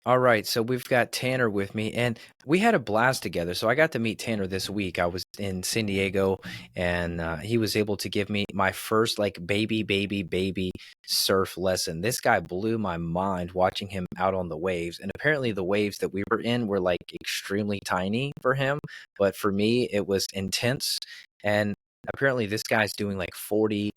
All right, so we've got Tanner with me, and we had a blast together. So I got to meet Tanner this week. I was in San Diego, and he was able to give me my first like baby surf lesson. This guy blew my mind watching him out on the waves, and apparently the waves that we were in were like extremely tiny for him, but for me it was intense. And apparently this guy's doing like 40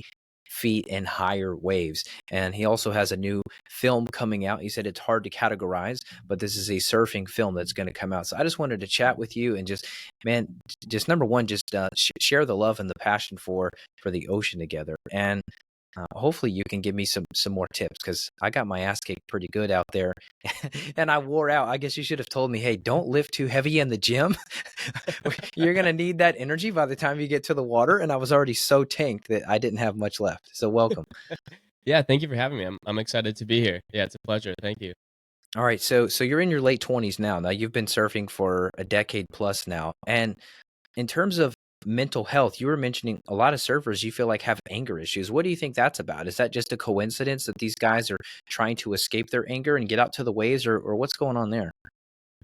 feet and higher waves. And he also has a new film coming out. He said it's hard to categorize, but this is a surfing film that's going to come out. So I just wanted to chat with you and just, man, just number one, just share the love and the passion for the ocean together. And hopefully you can give me some more tips because I got my ass kicked pretty good out there, and I wore out. I guess you should have told me, hey, don't lift too heavy in the gym. You're gonna need that energy by the time you get to the water. And I was already so tanked that I didn't have much left. So welcome. Yeah, thank you for having me. I'm excited to be here. Yeah, it's a pleasure. Thank you. All right, so you're in your late 20s now. Now you've been surfing for a decade plus now. And in terms of mental health, you were mentioning a lot of surfers you feel like have anger issues. What do you think that's about? Is that just a coincidence that these guys are trying to escape their anger and get out to the waves, or what's going on there?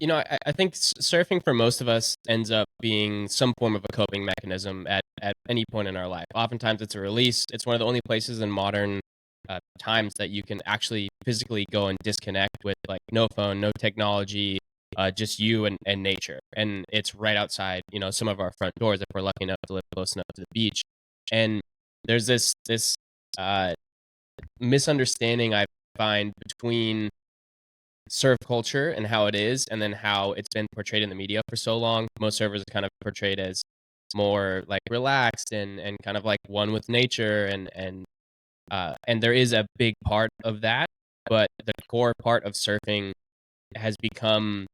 I think surfing for most of us ends up being some form of a coping mechanism at any point in our life. Oftentimes it's a release. It's one of the only places in modern times that you can actually physically go and disconnect with like no phone, no technology, just you and nature. And it's right outside, some of our front doors if we're lucky enough to live close enough to the beach. And there's this uh, misunderstanding I find between surf culture and how it is, and then how it's been portrayed in the media for so long. Most surfers are kind of portrayed as more like relaxed and kind of like one with nature, and there is a big part of that, but the core part of surfing has become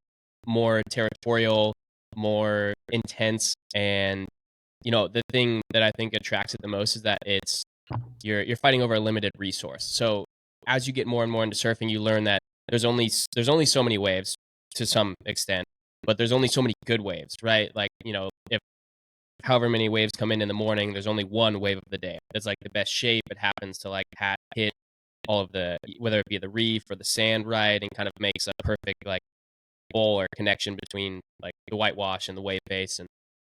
more territorial, more intense, and the thing that I think attracts it the most is that you're fighting over a limited resource. So as you get more and more into surfing, you learn that there's only so many waves to some extent, but there's only so many good waves, right? Like, if however many waves come in the morning, there's only one wave of the day. It's like the best shape. It happens to like hit all of the, whether it be the reef or the sand, right, and kind of makes a perfect like bowl or connection between like the whitewash and the wave face. And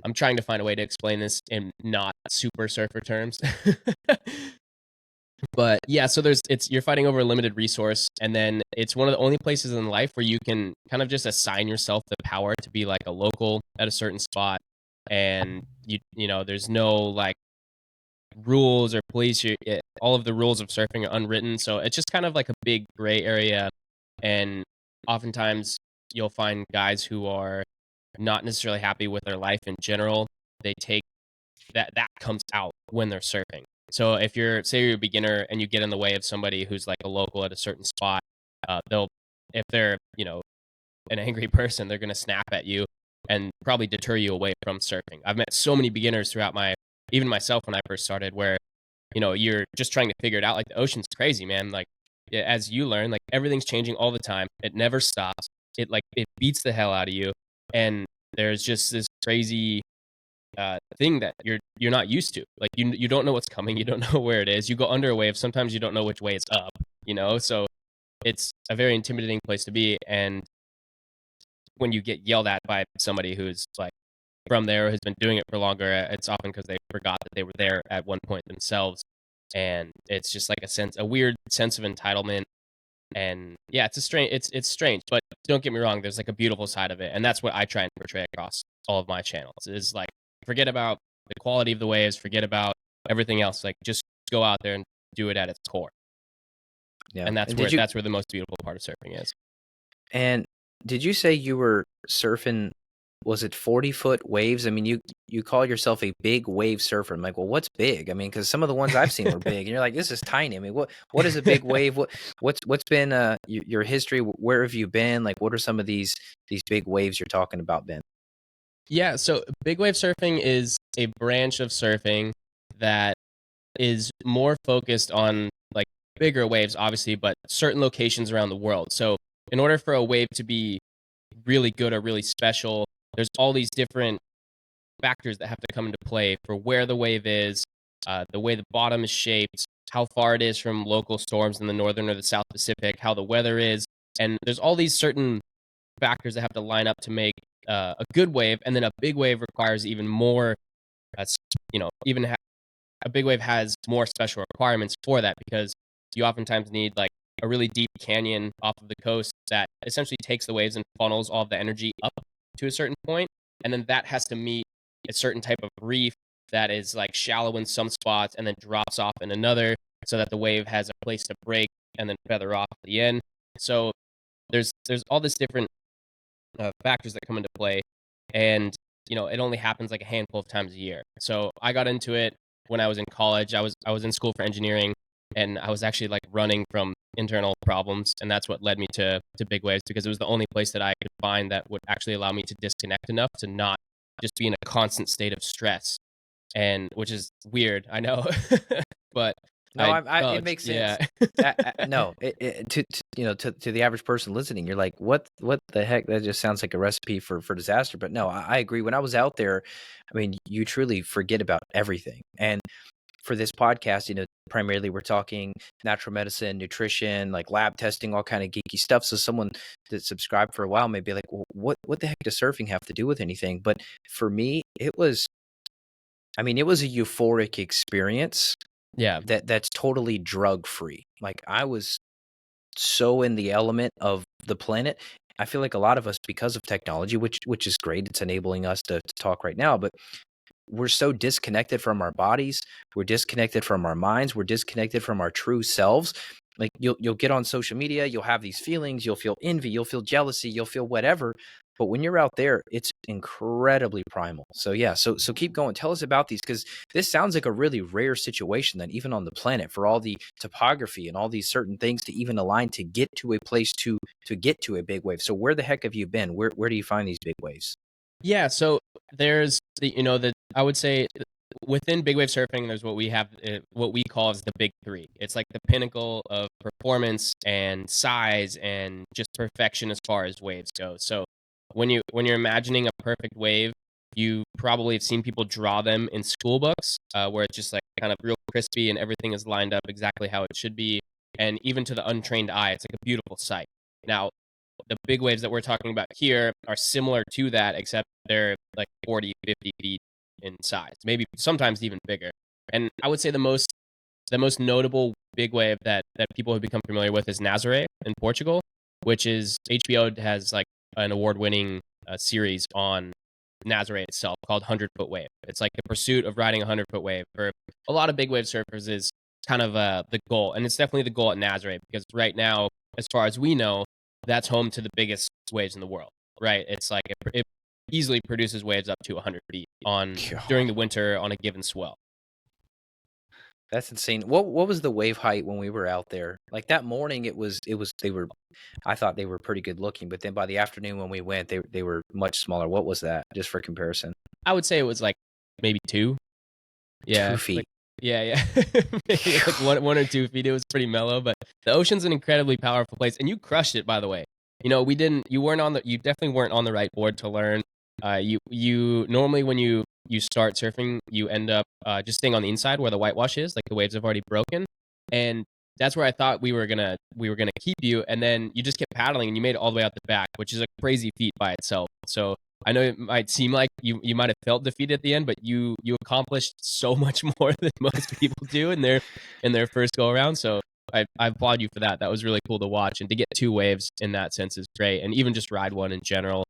I'm trying to find a way to explain this in not super surfer terms. But yeah, so you're fighting over a limited resource, and then it's one of the only places in life where you can kind of just assign yourself the power to be like a local at a certain spot, and there's no like rules or police. All of the rules of surfing are unwritten, so it's just kind of like a big gray area, and oftentimes you'll find guys who are not necessarily happy with their life in general. They take that comes out when they're surfing. So if you're a beginner and you get in the way of somebody who's like a local at a certain spot, they'll if they're an angry person, they're gonna snap at you and probably deter you away from surfing. I've met so many beginners throughout even myself when I first started, where you're just trying to figure it out. Like the ocean's crazy, man. Like as you learn, like everything's changing all the time. It never stops. It beats the hell out of you, and there's just this crazy thing that you're not used to. Like you don't know what's coming. You don't know where it is. You go under a wave. Sometimes you don't know which way it's up. So it's a very intimidating place to be. And when you get yelled at by somebody who's like from there or has been doing it for longer, it's often because they forgot that they were there at one point themselves. And it's just like a weird sense of entitlement. And yeah, it's strange, but don't get me wrong, there's like a beautiful side of it. And that's what I try and portray across all of my channels is like, forget about the quality of the waves, forget about everything else. Like just go out there and do it at its core. Yeah. And that's And where did you that's where the most beautiful part of surfing is. and did you say you were surfing, was it 40-foot waves? I mean, you call yourself a big wave surfer. I'm like, well, what's big? I mean, because some of the ones I've seen were big, and you're like, this is tiny. I mean, what is a big wave? What's been your history? Where have you been? Like, what are some of these big waves you're talking about, Ben? Yeah, so big wave surfing is a branch of surfing that is more focused on like bigger waves, obviously, but certain locations around the world. So in order for a wave to be really good or really special, there's all these different factors that have to come into play for where the wave is, the way the bottom is shaped, how far it is from local storms in the northern or the South Pacific, how the weather is. And there's all these certain factors that have to line up to make a good wave, and then a big wave requires even more. That's a big wave has more special requirements for that, because you oftentimes need like a really deep canyon off of the coast that essentially takes the waves and funnels all of the energy up to a certain point, and then that has to meet a certain type of reef that is like shallow in some spots and then drops off in another, so that the wave has a place to break and then feather off at the end. So there's all this different factors that come into play, and it only happens like a handful of times a year. So I got into it when I was in college. I was in school for engineering, and I was actually like running from internal problems, and that's what led me to big waves, because it was the only place that I could find that would actually allow me to disconnect enough to not just be in a constant state of stress, and which is weird, I know. But No, it makes sense. yeah. No, to the average person listening, you're like, what the heck? That just sounds like a recipe for disaster. But no, I agree. When I was out there, I mean, you truly forget about everything. And for this podcast, primarily we're talking natural medicine, nutrition, like lab testing, all kind of geeky stuff. So someone that subscribed for a while may be like, well, what the heck does surfing have to do with anything? But for me, it was a euphoric experience. Yeah. That's totally drug free. Like, I was so in the element of the planet. I feel like a lot of us, because of technology, which is great, it's enabling us to talk right now, but we're so disconnected from our bodies, we're disconnected from our minds, we're disconnected from our true selves. Like, you'll get on social media, you'll have these feelings, you'll feel envy, you'll feel jealousy, you'll feel whatever. But when you're out there, it's incredibly primal. So yeah, so keep going. Tell us about these, because this sounds like a really rare situation that even on the planet, for all the topography and all these certain things to even align to get to a place to get to a big wave. So where the heck have you been? Where do you find these big waves? Yeah, so there's I would say within big wave surfing, there's what we have, what we call as the big three. It's like the pinnacle of performance and size and just perfection as far as waves go. So when you're imagining a perfect wave, you probably have seen people draw them in school books, where it's just like kind of real crispy and everything is lined up exactly how it should be. And even to the untrained eye, it's like a beautiful sight. Now, the big waves that we're talking about here are similar to that, except they're like 40, 50 feet in size, maybe sometimes even bigger. And I would say the most notable big wave that people have become familiar with is Nazaré in Portugal, which is HBO has like an award-winning series on Nazaré itself called 100-Foot Wave. It's like the pursuit of riding a 100-foot wave. For a lot of big wave surfers is kind of the goal, and it's definitely the goal at Nazaré, because right now, as far as we know, that's home to the biggest waves in the world, right? It's like it easily produces waves up to 100 feet during the winter on a given swell. That's insane. What was the wave height when we were out there? Like, that morning, I thought they were pretty good looking, but then by the afternoon when we went, they were much smaller. What was that, just for comparison? I would say it was like maybe 2. Yeah. 2 feet. Like, yeah. Maybe like 1 or 2 feet. It was pretty mellow, but the ocean's an incredibly powerful place, and you crushed it, by the way. You definitely weren't on the right board to learn. You normally, when you start surfing, you end up just staying on the inside where the whitewash is, like the waves have already broken, and that's where I thought we were gonna keep you, and then you just kept paddling and you made it all the way out the back, which is a crazy feat by itself. So I know it might seem like you might have felt defeated at the end, but you accomplished so much more than most people do in their first go around. So I applaud you for that. That was really cool to watch, and to get 2 waves in that sense is great, and even just ride one in general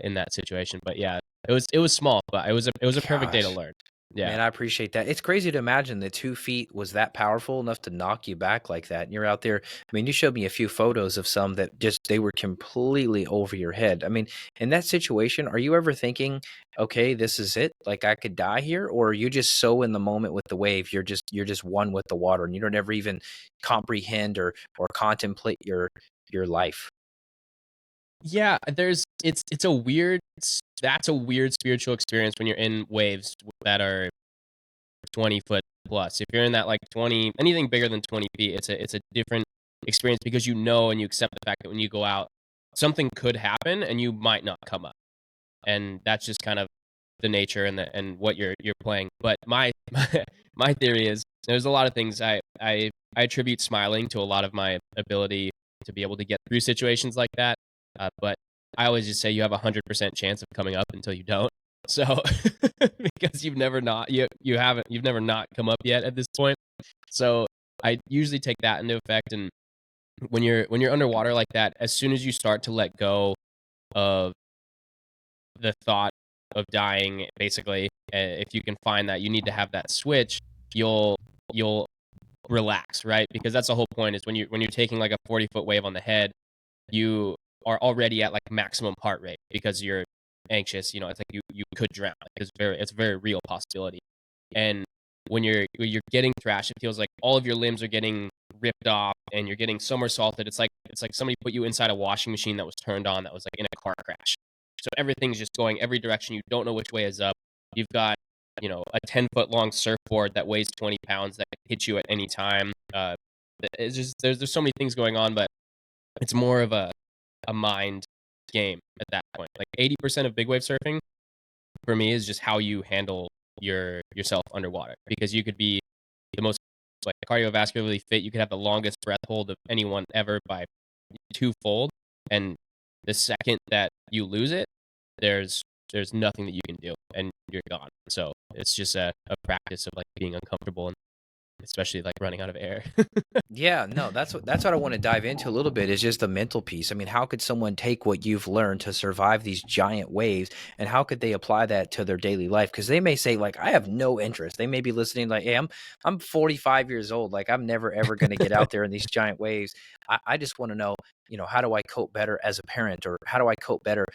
in that situation. But yeah, it was small, but it was a perfect day to learn. Yeah. Man, I appreciate that. It's crazy to imagine that 2 feet was that powerful enough to knock you back like that. And you're out there. I mean, you showed me a few photos of some that they were completely over your head. I mean, in that situation, are you ever thinking, okay, this is it? Like, I could die here? Or are you just so in the moment with the wave, you're just one with the water, and you don't ever even comprehend or contemplate your life? Yeah, it's a weird that's a weird spiritual experience when you're in waves that are 20 foot plus. If you're in that like 20, anything bigger than 20 feet, it's a different experience, because and you accept the fact that when you go out, something could happen and you might not come up. And that's just kind of the nature and what you're playing. But my theory is there's a lot of things I attribute smiling to a lot of my ability to be able to get through situations like that. But I always just say you have 100% chance of coming up until you don't. So because you've never not come up yet at this point. So I usually take that into effect. And when you're underwater like that, as soon as you start to let go of the thought of dying, basically, if you can find that you need to have that switch, you'll relax, right? Because that's the whole point, is when you're taking like a 40-foot wave on the head, you are already at like maximum heart rate because you're anxious. It's like you could drown. It's a very real possibility. And when you're getting thrashed, it feels like all of your limbs are getting ripped off and you're getting somersaulted. It's like somebody put you inside a washing machine that was turned on, that was like in a car crash. So everything's just going every direction. You don't know which way is up. You've got a 10-foot long surfboard that weighs 20 pounds that can hit you at any time. It's just there's so many things going on, but it's more of a mind game at that point. Like 80% of big wave surfing for me is just how you handle yourself underwater, because you could be the most like cardiovascularly fit, you could have the longest breath hold of anyone ever by twofold, and the second that you lose it, there's nothing that you can do and you're gone. So it's just a practice of like being uncomfortable, and especially like running out of air. Yeah, no, that's what I want to dive into a little bit, is just the mental piece. I mean, how could someone take what you've learned to survive these giant waves, and how could they apply that to their daily life? Because they may say, like, I have no interest. They may be listening like, hey, I'm 45 years old. Like, I'm never ever going to get out there in these giant waves. I just want to know, how do I cope better as a parent, or how do I cope better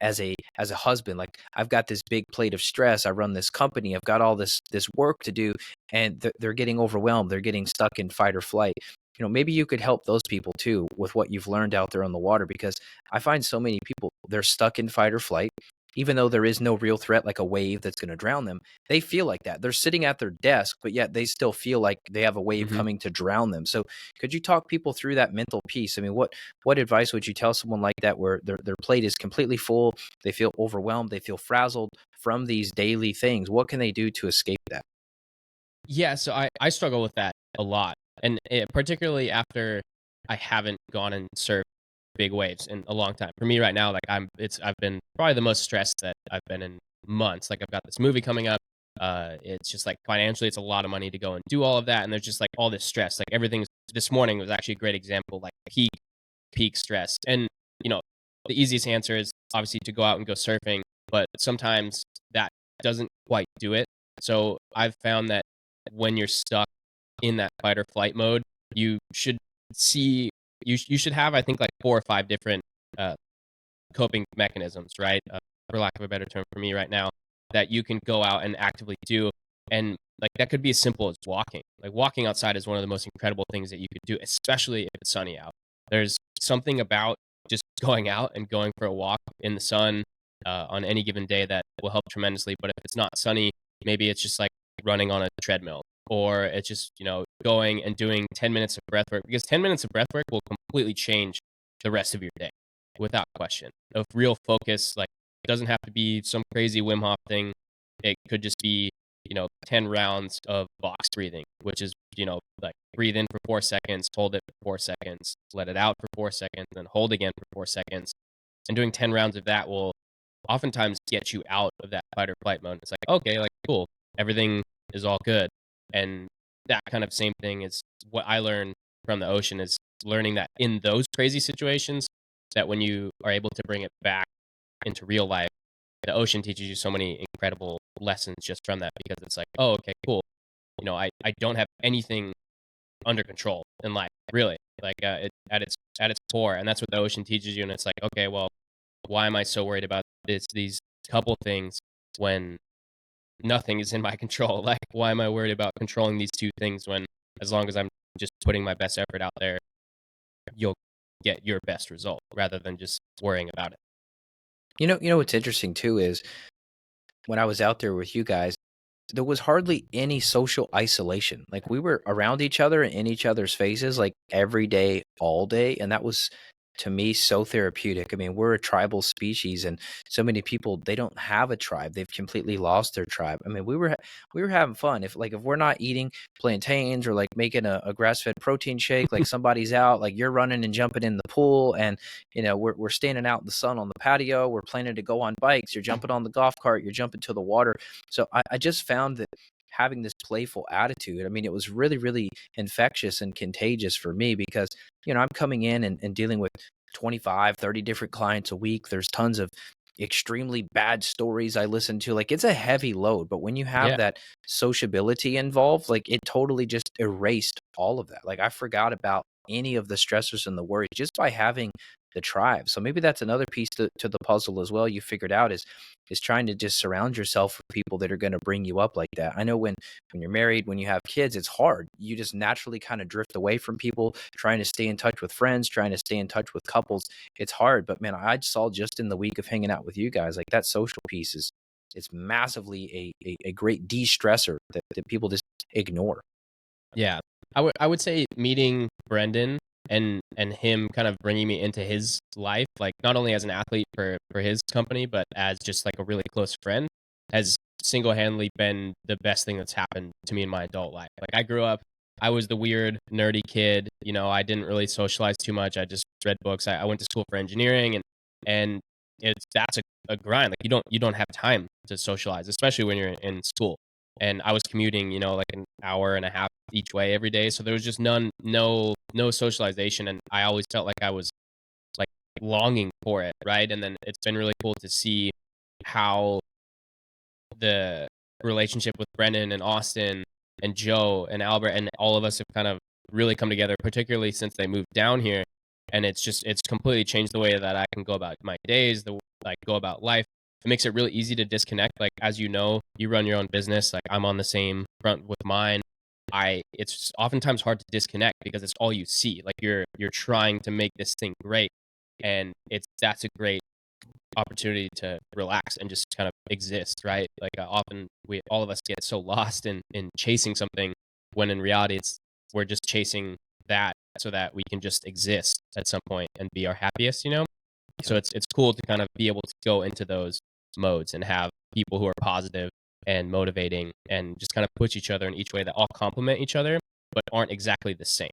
as a husband? Like, I've got this big plate of stress. I run this company. I've got all this work to do, and they're getting overwhelmed. They're getting stuck in fight or flight. Maybe you could help those people too with what you've learned out there on the water, because I find so many people, they're stuck in fight or flight, even though there is no real threat like a wave that's going to drown them. They feel like that. They're sitting at their desk, but yet they still feel like they have a wave Mhm. coming to drown them. So could you talk people through that mental piece? I mean, what advice would you tell someone like that, where their plate is completely full, they feel overwhelmed, they feel frazzled from these daily things? What can they do to escape that? Yeah, so I struggle with that a lot, and particularly after I haven't gone and surfed big waves in a long time. For me right now, like I've been probably the most stressed that I've been in months. Like I've got this movie coming up. It's just like financially, it's a lot of money to go and do all of that, and there's just like all this stress. Like everything this morning was actually a great example, like peak stress. And you know, the easiest answer is obviously to go out and go surfing, but sometimes that doesn't quite do it. So I've found that when you're stuck in that fight or flight mode, you should see you should have, I think, like 4 or 5 different uh, coping mechanisms, right? For lack of a better term for me right now, that you can go out and actively do. And like that could be as simple as walking. Like walking outside is one of the most incredible things that you could do, especially if it's sunny out. There's something about just going out and going for a walk in the sun on any given day that will help tremendously. But if it's not sunny, maybe it's just like running on a treadmill, or it's just, going and doing 10 minutes of breath work, because 10 minutes of breath work will completely change the rest of your day without question. Of real focus, like it doesn't have to be some crazy Wim Hof thing. It could just be, 10 rounds of box breathing, which is, like breathe in for 4 seconds, hold it for 4 seconds, let it out for 4 seconds, then hold again for 4 seconds. And doing 10 rounds of that will oftentimes get you out of that fight or flight mode. It's like, okay, like cool, everything is all good. And that kind of same thing is what I learned from the ocean, is learning that in those crazy situations, that when you are able to bring it back into real life, the ocean teaches you so many incredible lessons just from that, because it's like, oh, okay, cool. I don't have anything under control in life, really. Like at its core, and that's what the ocean teaches you. And it's like, okay, well, why am I so worried about these couple things when nothing is in my control? Like, why am I worried about controlling these two things when, as long as I'm just putting my best effort out there, you'll get your best result rather than just worrying about it. What's interesting too is when I was out there with you guys, there was hardly any social isolation. Like, we were around each other and in each other's faces, like every day, all day. And that was to me so therapeutic. I mean, we're a tribal species, and so many people, they don't have a tribe. They've completely lost their tribe. I mean, we were having fun. If we're not eating plantains or like making a grass-fed protein shake, like somebody's out, like you're running and jumping in the pool, and we're standing out in the sun on the patio, we're planning to go on bikes, you're jumping on the golf cart, you're jumping to the water. So I just found that having this playful attitude, I mean, it was really, really infectious and contagious for me, because I'm coming in and dealing with 25, 30 different clients a week. There's tons of extremely bad stories I listen to. Like, it's a heavy load, but when you have Yeah. that sociability involved, like, it totally just erased all of that. Like, I forgot about any of the stressors and the worries just by having the tribe. So maybe that's another piece to the puzzle as well you figured out, is trying to just surround yourself with people that are going to bring you up like that. I know when you're married, when you have kids, it's hard. You just naturally kind of drift away from people, trying to stay in touch with friends, trying to stay in touch with couples. It's hard. But man, I saw just in the week of hanging out with you guys, like, that social piece it's massively a great de-stressor that people just ignore. Yeah. I would say meeting Brendan and him kind of bringing me into his life, like not only as an athlete for his company, but as just like a really close friend, has single-handedly been the best thing that's happened to me in my adult life. Like, I grew up, I was the weird nerdy kid. I didn't really socialize too much. I just read books. I went to school for engineering, and that's a grind. Like, you don't have time to socialize, especially when you're in school. And I was commuting, like an hour and a half each way every day. So there was just no socialization. And I always felt like I was like longing for it. Right. And then it's been really cool to see how the relationship with Brennan and Austin and Joe and Albert and all of us have kind of really come together, particularly since they moved down here. And it's completely changed the way that I can go about my days, go about life. It makes it really easy to disconnect. Like, as you run your own business. Like, I'm on the same front with mine. It's oftentimes hard to disconnect because it's all you see. Like, you're trying to make this thing great, and that's a great opportunity to relax and just kind of exist, right? Like, often all of us get so lost in chasing something, when in reality we're just chasing that so that we can just exist at some point and be our happiest. So it's cool to kind of be able to go into those modes and have people who are positive and motivating and just kind of push each other in each way, that all complement each other but aren't exactly the same.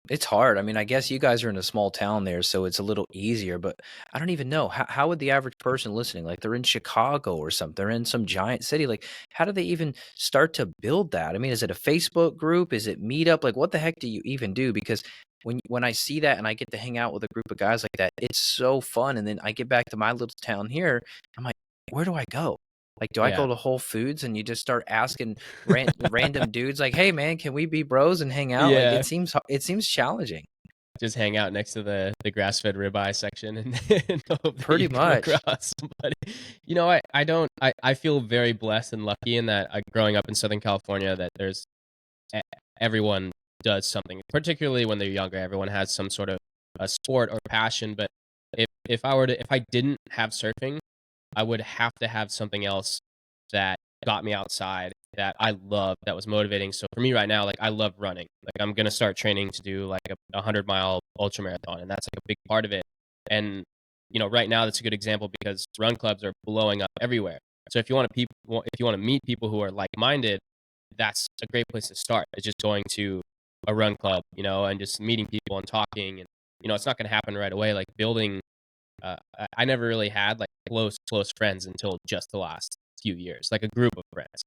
It's hard. I mean, I guess you guys are in a small town there, so it's a little easier, but I don't even know. How would the average person listening, like, they're in Chicago or something, they're in some giant city, like, how do they even start to build that? I mean, is it a Facebook group? Is it Meetup? Like, what the heck do you even do? Because when I see that and I get to hang out with a group of guys like that, it's so fun. And then I get back to my little town here, I'm like, where do I go? Like, do I Yeah. go to Whole Foods and you just start asking random dudes, like, "Hey man, can we be bros and hang out?" Like, Yeah. it seems challenging. Just hang out next to the grass-fed ribeye section and, and hope that Pretty you come much. across somebody. I don't I feel very blessed and lucky in that, growing up in Southern California, that there's e- everyone does something, particularly when they're younger. Everyone has some sort of a sport or passion. But if I didn't have surfing, I would have to have something else that got me outside, that I love, that was motivating. So for me right now, like, I love running. Like, I'm gonna start training to do like a 100-mile ultra marathon, and that's like a big part of it. And right now that's a good example because run clubs are blowing up everywhere. So if you want to meet people who are like minded, that's a great place to start. It's just going to a run club, and just meeting people and talking. And it's not going to happen right away. Like, building, I never really had like close friends until just the last few years, like a group of friends.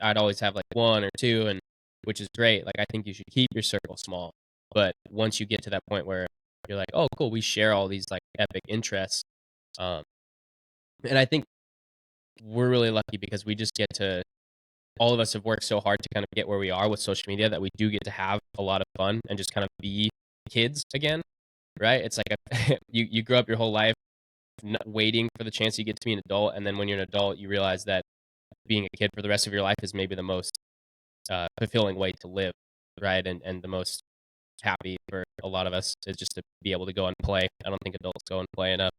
I'd always have like one or two, and which is great. Like, I think you should keep your circle small, but once you get to that point where you're like, oh, cool, we share all these like epic interests, um, and I think we're really lucky because we just get to all of us have worked so hard to kind of get where we are with social media, that we do get to have a lot of fun and just kind of be kids again, right? It's like you grow up your whole life waiting for the chance you get to be an adult, and then when you're an adult, you realize that being a kid for the rest of your life is maybe the most fulfilling way to live, right? And the most happy for a lot of us is just to be able to go and play. I don't think adults go and play enough.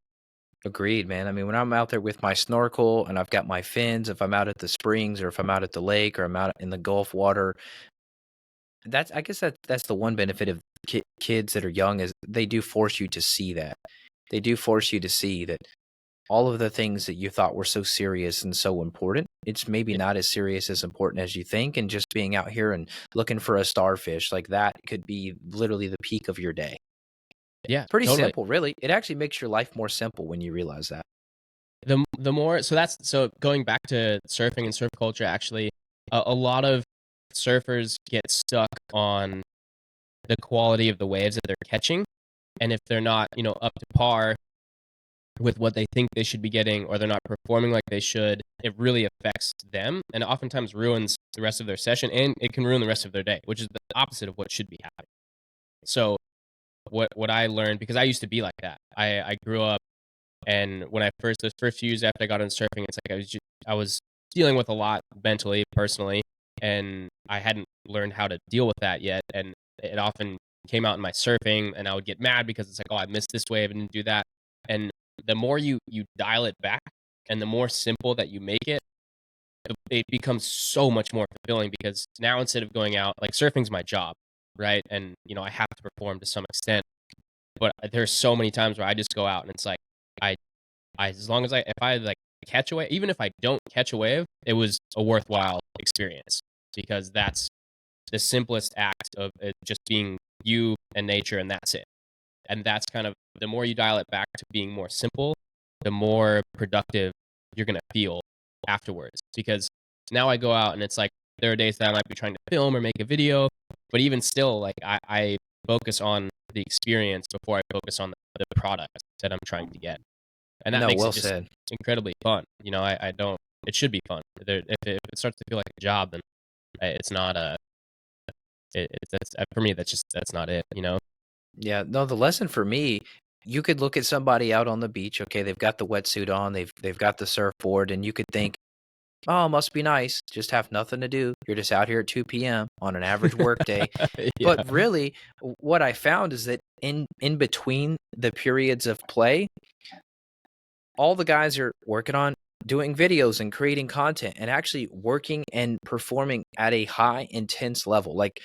Agreed, man. I mean, when I'm out there with my snorkel and I've got my fins, if I'm out at the springs or if I'm out at the lake or I'm out in the Gulf water, I guess that's the one benefit of kids that are young, is they do force you to see that. They do force you to see that all of the things that you thought were so serious and so important, it's maybe Yeah. not as serious as important as you think. And just being out here and looking for a starfish, like that could be literally the peak of your day. Yeah, Pretty totally. simple, really. It actually makes your life more simple when you realize that. The more, so going back to surfing and surf culture, actually, a lot of surfers get stuck on the quality of the waves that they're catching, and if they're not, up to par with what they think they should be getting, or they're not performing like they should, it really affects them, and oftentimes ruins the rest of their session, and it can ruin the rest of their day, which is the opposite of what should be happening. So what I learned, because I used to be like that, I grew up, and when those first few years after I got into surfing, it's like I was dealing with a lot mentally, personally, and I hadn't learned how to deal with that yet, and it often came out in my surfing, and I would get mad because it's like, oh, I missed this wave and didn't do that. And the more you dial it back, and the more simple that you make it, it becomes so much more fulfilling, because now, instead of going out, like, surfing's my job, right? And I have to perform to some extent, but there's so many times where I just go out and it's like, I as long as if I like catch a wave, even if I don't catch a wave, it was a worthwhile experience, because that's the simplest act of it, just being you and nature, and that's it. And that's kind of, the more you dial it back to being more simple, the more productive you're gonna feel afterwards. Because now I go out and it's like, there are days that I might be trying to film or make a video, but even still, like, I focus on the experience before I focus on the product that I'm trying to get. And that No, makes it well just said. incredibly fun. I don't. It should be fun. If it starts to feel like a job, then it's not a. That's for me. That's not it. Yeah, no, the lesson for me, you could look at somebody out on the beach, okay, they've got the wetsuit on, they've got the surfboard, and you could think, "Oh, must be nice, just have nothing to do. You're just out here at 2 p.m. on an average work day." Yeah. But really, what I found is that in between the periods of play, all the guys are working on doing videos and creating content and actually working and performing at a high intense level. Like,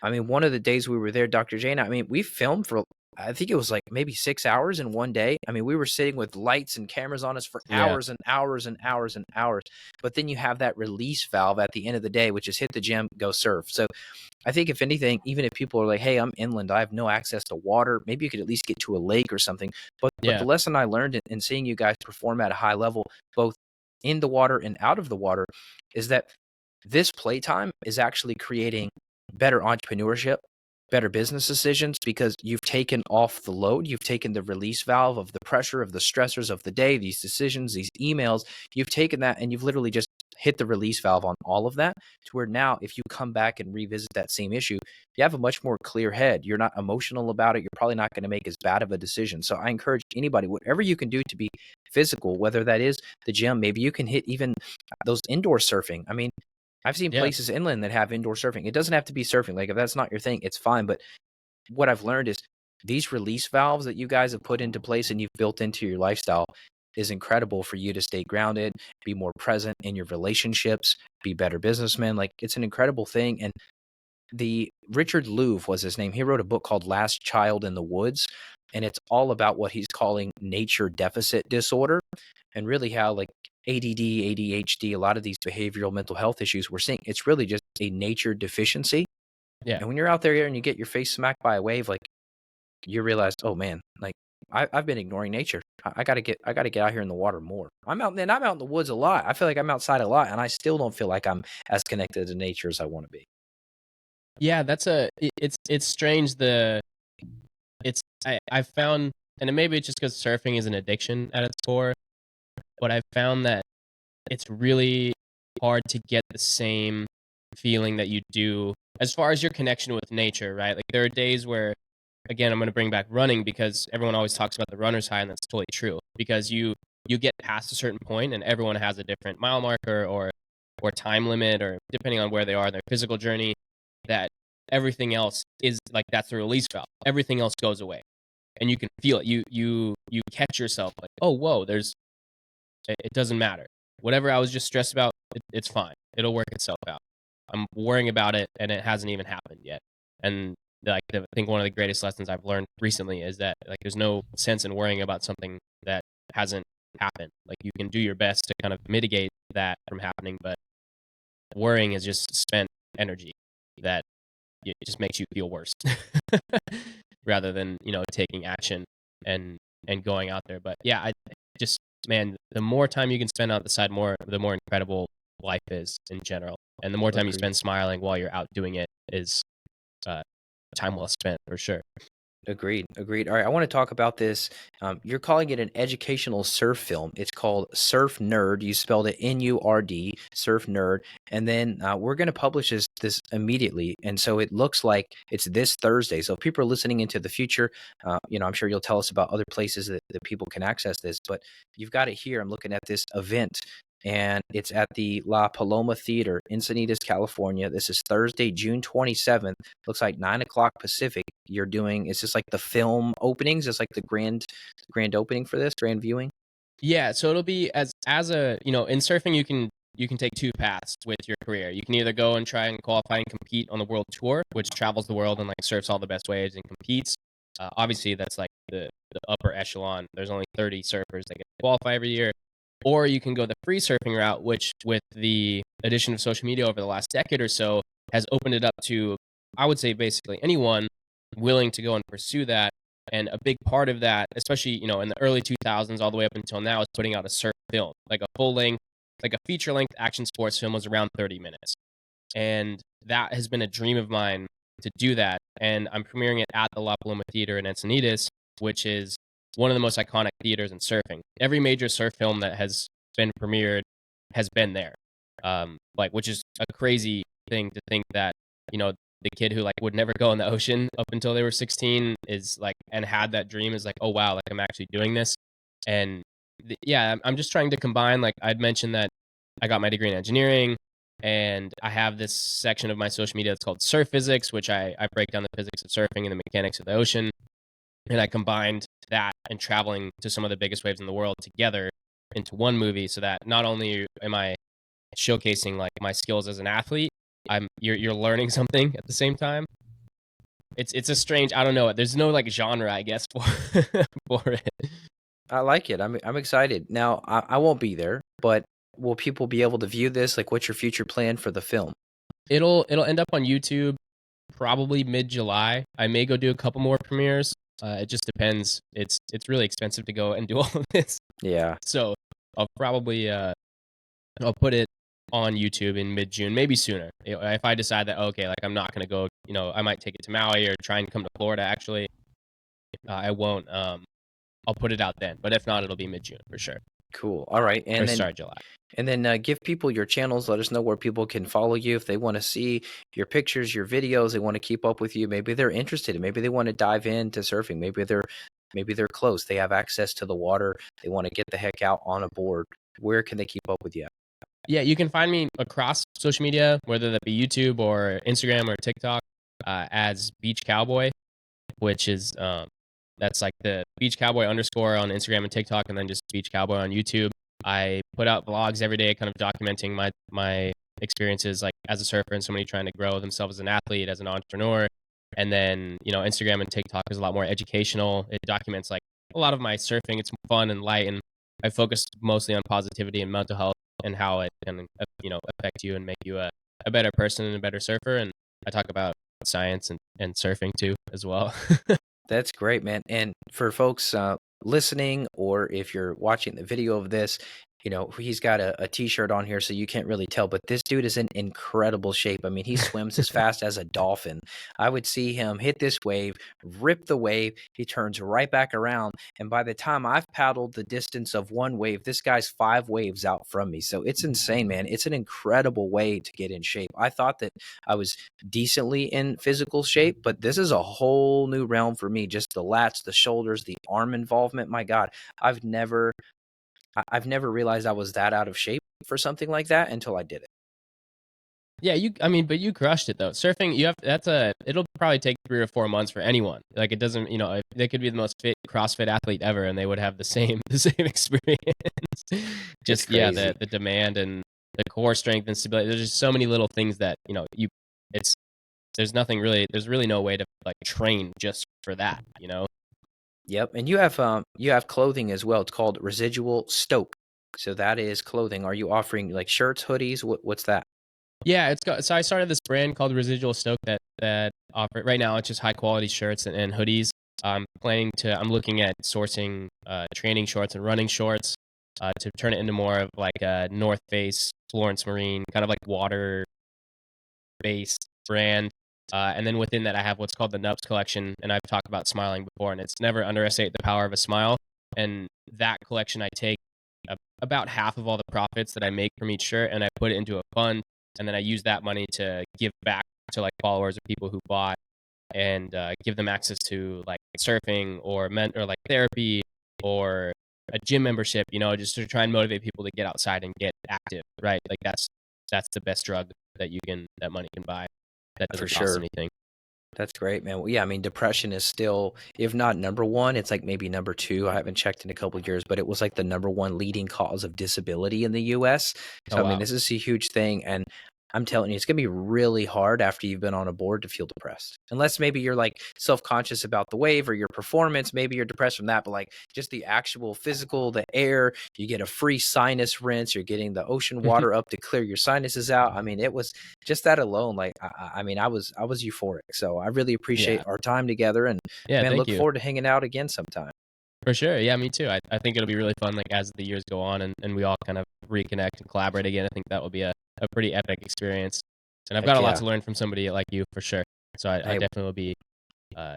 I mean, one of the days we were there, Dr. Jane, I mean, we filmed for, I think it was like maybe 6 hours in one day. I mean, we were sitting with lights and cameras on us for Yeah. hours and hours and hours and hours. But then you have that release valve at the end of the day, which is hit the gym, go surf. So I think, if anything, even if people are like, "Hey, I'm inland, I have no access to water," maybe you could at least get to a lake or something. But the Yeah. lesson I learned in seeing you guys perform at a high level, both in the water and out of the water, is that this playtime is actually creating better entrepreneurship, better business decisions, because you've taken off the load. You've taken the release valve of the pressure, of the stressors of the day, these decisions, these emails. You've taken that and you've literally just hit the release valve on all of that, to where now, if you come back and revisit that same issue, you have a much more clear head. You're not emotional about it. You're probably not going to make as bad of a decision. So I encourage anybody, whatever you can do to be physical, whether that is the gym, maybe you can hit even those indoor surfing. I mean, I've seen Yeah. places inland that have indoor surfing. It doesn't have to be surfing. Like, if that's not your thing, it's fine. But what I've learned is these release valves that you guys have put into place and you've built into your lifestyle is incredible for you to stay grounded, be more present in your relationships, be better businessmen. Like, it's an incredible thing. And the Richard Louv was his name. He wrote a book called Last Child in the Woods, and it's all about what he's calling nature deficit disorder, and really how, like, ADD, ADHD, a lot of these behavioral mental health issues we're seeing, it's really just a nature deficiency. Yeah. And when you're out there and you get your face smacked by a wave, like, you realize, oh man, like, I've been ignoring nature. I gotta get out here in the water more. I'm out in the woods a lot. I feel like I'm outside a lot, and I still don't feel like I'm as connected to nature as I want to be. Yeah. It's strange. I've found, and maybe it's just because surfing is an addiction at its core, but I've found that it's really hard to get the same feeling that you do as far as your connection with nature, right? Like, there are days where, again, I'm going to bring back running, because everyone always talks about the runner's high, and that's totally true, because you get past a certain point and everyone has a different mile marker, or time limit, or depending on where they are in their physical journey, that everything else is like, that's the release valve. Everything else goes away, and you can feel it. You catch yourself like, oh, whoa, it doesn't matter. Whatever I was just stressed about, it's fine. It'll work itself out. I'm worrying about it, and it hasn't even happened yet. And I think one of the greatest lessons I've learned recently is that like there's no sense in worrying about something that hasn't happened. Like you can do your best to kind of mitigate that from happening, but worrying is just spent energy that it just makes you feel worse rather than taking action and going out there. But yeah, I just, man, the more time you can spend out the side, the more incredible life is in general, and the more time you Agreed. spend smiling while you're out doing it is uh, time well spent for sure. Agreed. Agreed. All right. I want to talk about this. You're calling it an educational surf film. It's called Surf Nurd. You spelled it Nurd, Surf Nurd. And then we're going to publish this immediately. And so it looks like it's this Thursday. So if people are listening into the future, I'm sure you'll tell us about other places that people can access this. But you've got it here. I'm looking at this event, and it's at the La Paloma Theatre, Encinitas, California. This is Thursday, June 27th. Looks like 9 o'clock Pacific. You're doing, it's just like the film openings. It's like the grand opening for this, grand viewing. Yeah, so it'll be as a in surfing you can take two paths with your career. You can either go and try and qualify and compete on the world tour, which travels the world and like surfs all the best waves and competes. Obviously, that's like the upper echelon. There's only 30 surfers that get to qualify every year. Or you can go the free surfing route, which with the addition of social media over the last decade or so has opened it up to, I would say, basically anyone willing to go and pursue that. And a big part of that, especially in the early 2000s all the way up until now, is putting out a surf film, like a full length, like a feature length action sports film was around 30 minutes. And that has been a dream of mine to do that. And I'm premiering it at the La Paloma Theatre in Encinitas, which is one of the most iconic theaters in surfing. Every major surf film that has been premiered has been there. Which is a crazy thing to think that, the kid who like would never go in the ocean up until they were 16 is like, and had that dream is like, oh wow, like I'm actually doing this. And yeah, I'm just trying to combine, like I'd mentioned that I got my degree in engineering, and I have this section of my social media that's called Surf Physics, which I break down the physics of surfing and the mechanics of the ocean. And I combined that and traveling to some of the biggest waves in the world together into one movie, so that not only am I showcasing like my skills as an athlete, you're learning something at the same time. It's a strange, I don't know, there's no like genre, I guess, for for it. I like it. I'm excited. Now, I won't be there, but will people be able to view this? Like, what's your future plan for the film? It'll end up on YouTube probably mid-July. I may go do a couple more premieres. It just depends. It's really expensive to go and do all of this. Yeah. So I'll probably I'll put it on YouTube in mid-June, maybe sooner. If I decide that okay, like I'm not gonna go, I might take it to Maui or try and come to Florida. Actually, I won't. I'll put it out then. But if not, it'll be mid-June for sure. Cool. All right. Or start July. And then give people your channels. Let us know where people can follow you if they want to see your pictures, your videos. They want to keep up with you. Maybe they're interested. Maybe they want to dive into surfing. Maybe they're close. They have access to the water. They want to get the heck out on a board. Where can they keep up with you? Yeah, you can find me across social media, whether that be YouTube or Instagram or TikTok, as Beach Cowboy, which is that's like the Beach Cowboy underscore on Instagram and TikTok, and then just Beach Cowboy on YouTube. I put out vlogs every day, kind of documenting my experiences, like as a surfer and somebody trying to grow themselves as an athlete, as an entrepreneur. And then Instagram and TikTok is a lot more educational. It documents like a lot of my surfing. It's fun and light, and I focused mostly on positivity and mental health and how it can affect you and make you a better person and a better surfer. And I talk about science and surfing too as well. That's great, man. And for folks listening, or if you're watching the video of this, he's got a t-shirt on here, so you can't really tell, but this dude is in incredible shape. I mean, he swims as fast as a dolphin. I would see him hit this wave, rip the wave. He turns right back around. And by the time I've paddled the distance of one wave, this guy's 5 waves out from me. So it's insane, man. It's an incredible way to get in shape. I thought that I was decently in physical shape, but this is a whole new realm for me. Just the lats, the shoulders, the arm involvement. My God, I've never realized I was that out of shape for something like that until I did it. Yeah, but you crushed it though. Surfing, it'll probably take 3 or 4 months for anyone. Like it doesn't, they could be the most fit CrossFit athlete ever and they would have the same experience. Just the demand and the core strength and stability. There's just so many little things that, there's really no way to like train just for that, you know? Yep, and you have clothing as well. It's called Residual Stoke. So that is clothing. Are you offering like shirts, hoodies? What's that? Yeah, it's got so I started this brand called Residual Stoke that offer right now it's just high quality shirts and hoodies. I'm looking at sourcing training shorts and running shorts to turn it into more of like a North Face, Florence Marine, kind of like water based brand. And then within that, I have what's called the Nubs collection, and I've talked about smiling before, and it's never underestimate the power of a smile. And that collection, I take about half of all the profits that I make from each shirt, and I put it into a fund, and then I use that money to give back to like followers or people who bought, and give them access to like surfing or or like therapy or a gym membership. You know, just to try and motivate people to get outside and get active. Right, like that's the best drug that money can buy. That For doesn't cost sure. anything. That's great, man. Well, yeah, I mean, depression is still, if not number one, it's like maybe number two. I haven't checked in a couple of years, but it was like the number one leading cause of disability in the US. Oh So, I mean, wow. this is a huge thing. And I'm telling you, it's going to be really hard after you've been on a board to feel depressed. Unless maybe you're like self conscious about the wave or your performance. Maybe you're depressed from that, but like just the actual physical, the air, you get a free sinus rinse, you're getting the ocean water up to clear your sinuses out. I mean, it was just that alone. Like, I mean, I was euphoric. So I really appreciate Yeah. our time together and Yeah. man, Thank look you. forward to hanging out again sometime. For sure. Yeah, me too. I think it'll be really fun like as the years go on and we all kind of reconnect and collaborate again. I think that will be a pretty epic experience. And I've got Heck a lot yeah. to learn from somebody like you for sure. So I Hey, definitely will be uh,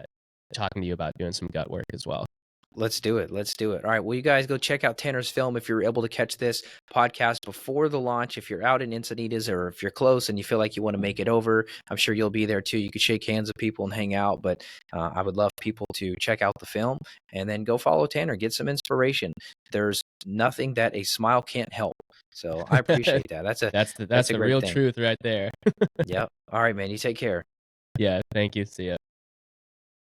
talking to you about doing some gut work as well. let's do it. Let's do it. All right. Well, you guys go check out Tanner's film if you're able to catch this podcast before the launch. If you're out in Encinitas or if you're close and you feel like you want to make it over, I'm sure you'll be there too. You could shake hands with people and hang out. But I would love people to check out the film and then go follow Tanner, get some inspiration. There's nothing that a smile can't help. So I appreciate that. That's That's a the great real thing. truth right there. Yep. All right, man. You take care. Yeah, thank you. See ya.